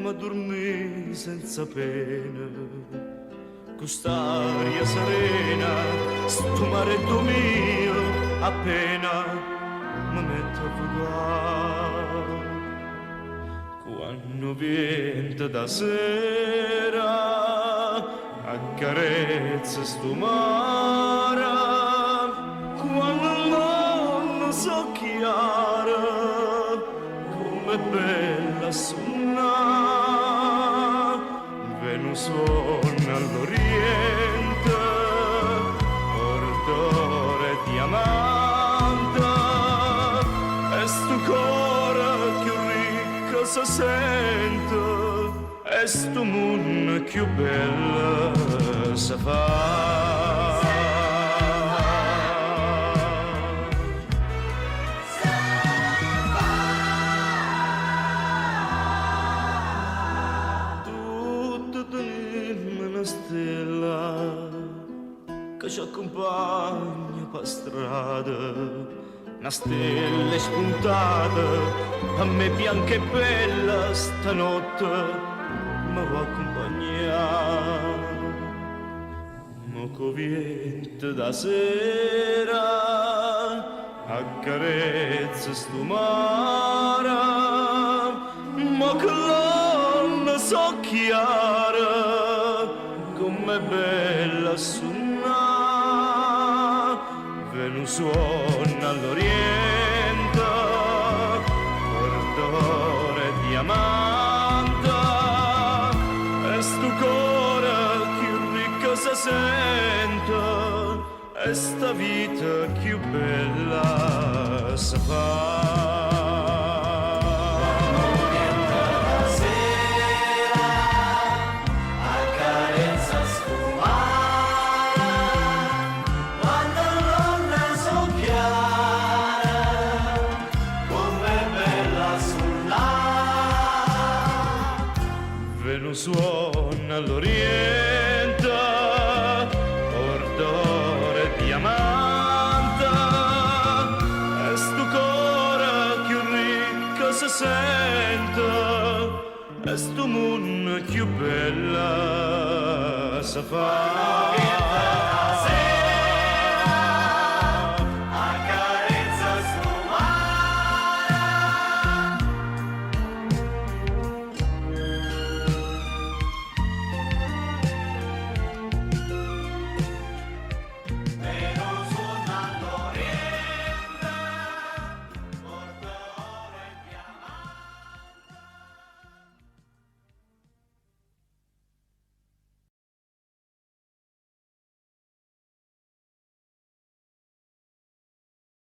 ma dormì senza pena, quest'aria serena, sto maretto mio, appena mi metto a vogare. Quando viene da sera, accarezza sto mare, quando non so chiara, com'è bella suona, Venus suona all'oriente, ordore diamante, e sto cuore più ricco si sente, e sto mondo più bella si fa. Stella che ci accompagna per strada, una stella spuntata, a me bianca e bella stanotte mi va a accompagnare. Mo che viene da sera, accarezza sto mare, ma che l'anno so chiara, com'è bella suona, Venus suona all'oriente, ordore diamante, e sto cuore più ricco si sente, e sta vita più bella si fa. Venus suona all'oriente, ordore diamante, e sto cuore più ricco si sente, e sto mondo più bella si fa.